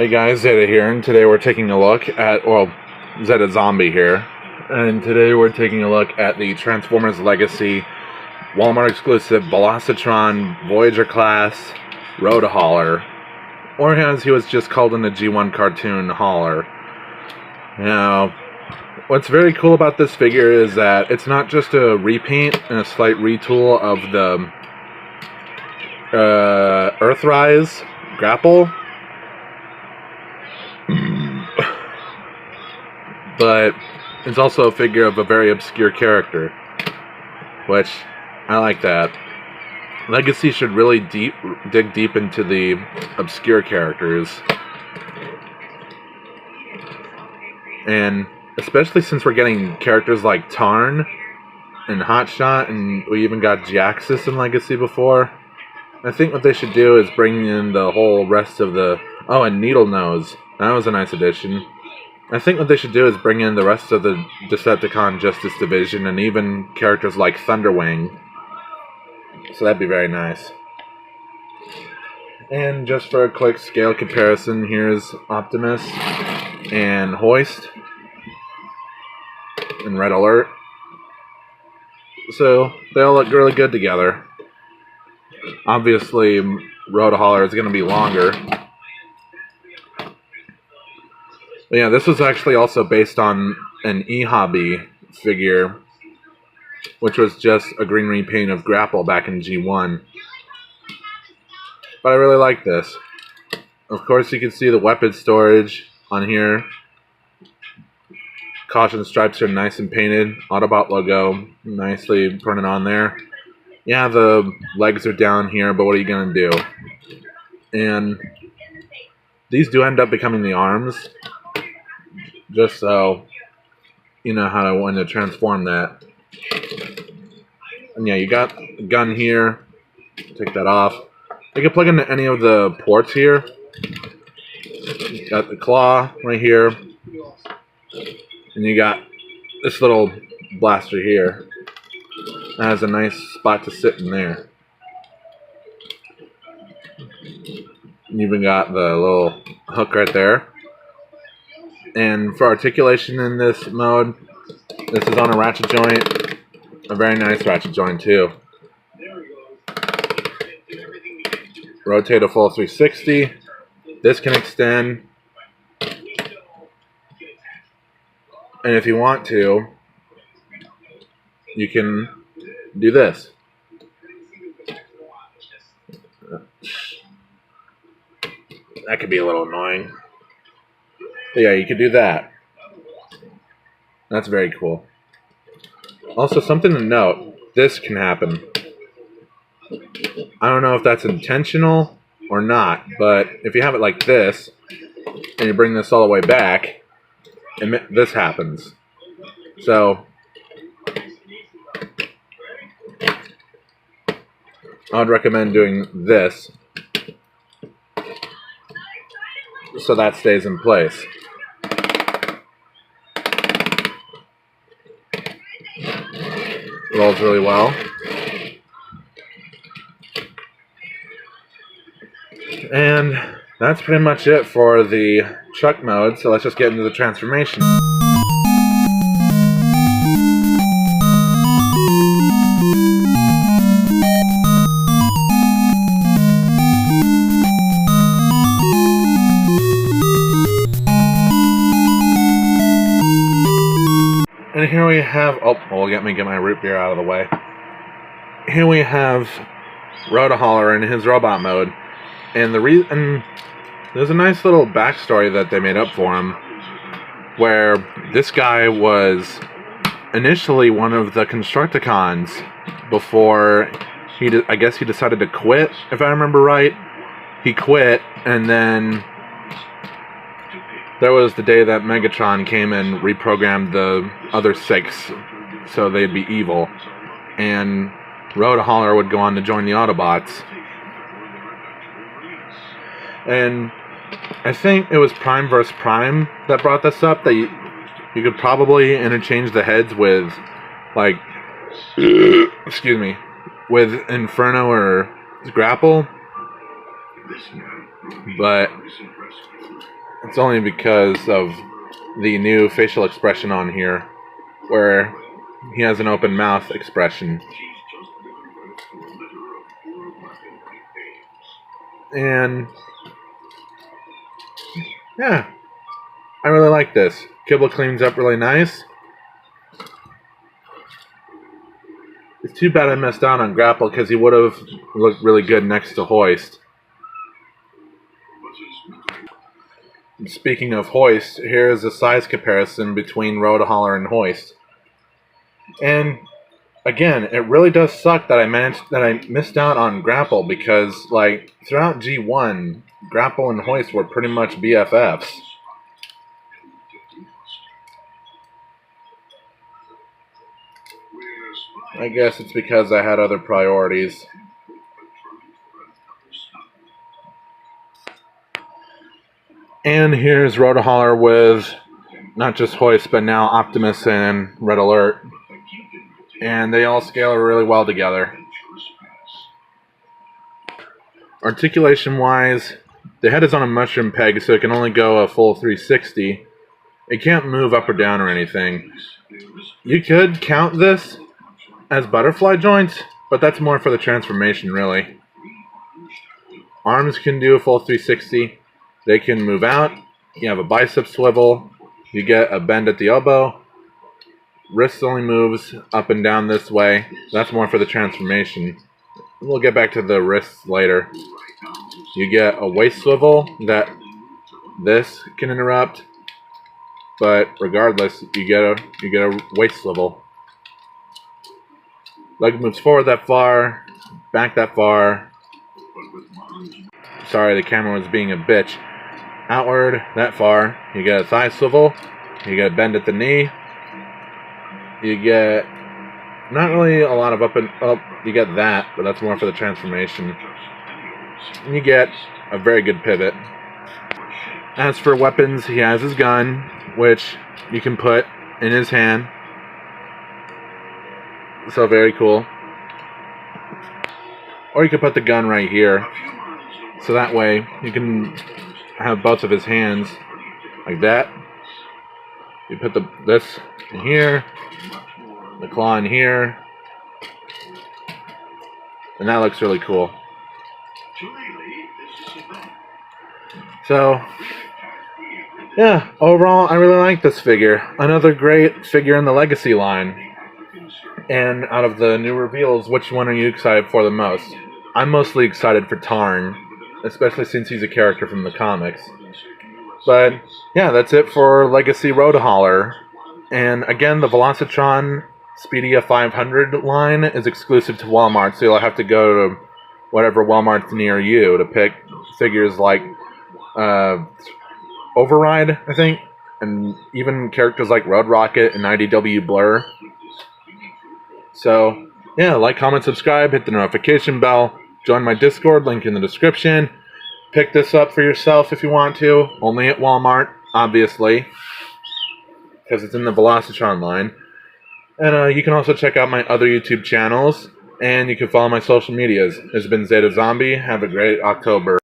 Hey guys, Zeta here, and today we're taking a look at, well, Zeta Zombie here, and today we're taking a look at the Transformers Legacy Walmart exclusive Velocitron Voyager class Road Hauler, or as he was just called in the G1 cartoon, Hauler. Now, what's very cool about this figure is that it's not just a repaint and a slight retool of the Earthrise grapple, but it's also a figure of a very obscure character, which I like that. Legacy should really dig deep into the obscure characters, and especially since we're getting characters like Tarn and Hotshot, and we even got Jaxus in Legacy before. I think what they should do is bring in the whole rest of the... Oh, and Needle Nose. That was a nice addition. I think what they should do is bring in the rest of the Decepticon Justice Division and even characters like Thunderwing. So that'd be very nice. And just for a quick scale comparison, here's Optimus and Hoist and Red Alert. So they all look really good together. Obviously, Road Hauler is going to be longer. But yeah, this was actually also based on an E-Hobby figure, which was just a green repaint of Grapple back in G1. But I really like this. Of course, you can see the weapon storage on here. Caution stripes are nice and painted. Autobot logo nicely printed on there. Yeah, the legs are down here, but what are you going to do? And these do end up becoming the arms, just so you know how to want to transform that. And yeah, you got a gun here. Take that off. You can plug into any of the ports here. You got the claw right here. And you got this little blaster here. That has a nice spot to sit in there. You even got the little hook right there. And for articulation in this mode, this is on a ratchet joint. A very nice ratchet joint too. Rotate a full 360. This can extend. And if you want to, you can do this. That could be a little annoying. But yeah, you could do that. That's very cool. Also, something to note, this can happen. I don't know if that's intentional or not, but if you have it like this, and you bring this all the way back, and this happens. So I would recommend doing this so that stays in place. Rolls really well. And that's pretty much it for the truck mode, so let's just get into the transformation. And here we have, well, let me get my root beer out of the way. Here we have Road Hauler in his robot mode. And there's a nice little backstory that they made up for him, where this guy was initially one of the Constructicons before I guess he decided to quit, if I remember right. He quit, and then there was the day that Megatron came and reprogrammed the other 6 so they'd be evil. And Road Hauler would go on to join the Autobots. And I think it was Prime vs. Prime that brought this up, that you could probably interchange the heads with, like, excuse me, with Inferno or Grapple. But It's only because of the new facial expression on here, where he has an open mouth expression. And yeah, I really like this. Kibble cleans up really nice. It's too bad I missed out on Grapple because he would have looked really good next to Hoist. Speaking of Hoist, here is a size comparison between Road Hauler and Hoist. And again, it really does suck that I missed out on Grapple because, like, throughout G1, Grapple and Hoist were pretty much BFFs. I guess it's because I had other priorities. And here's Road Hauler with not just Hoist, but now Optimus and Red Alert. And they all scale really well together. Articulation-wise, the head is on a mushroom peg, so it can only go a full 360. It can't move up or down or anything. You could count this as butterfly joints, but that's more for the transformation, really. Arms can do a full 360. They can move out. You have a bicep swivel. You get a bend at the elbow. Wrist only moves up and down this way. That's more for the transformation. We'll get back to the wrists later. You get a waist swivel that this can interrupt, but regardless, you get a waist swivel. Leg moves forward that far, back that far. Sorry, the camera was being a bitch. Outward that far. You get a thigh swivel. You get a bend at the knee. You get not really a lot of up and up. You get that, but that's more for the transformation. And you get a very good pivot. As for weapons, he has his gun, which you can put in his hand. So very cool. Or you could put the gun right here. So that way you can have both of his hands like that. You put this in here, the claw in here, and that looks really cool. So, yeah, overall, I really like this figure. Another great figure in the Legacy line. And out of the new reveals, which one are you excited for the most? I'm mostly excited for Tarn, especially since he's a character from the comics. But, yeah, that's it for Legacy Road Hauler. And again, the Velocitron Speedia 500 line is exclusive to Walmart, so you'll have to go to whatever Walmart's near you to pick figures like Override, I think, and even characters like Road Rocket and IDW Blur. So, yeah, like, comment, subscribe, hit the notification bell, join my Discord, link in the description. Pick this up for yourself if you want to, only at Walmart, obviously, because it's in the Velocitron line. And you can also check out my other YouTube channels, and you can follow my social medias. This has been Zeta Zombie. Have a great October.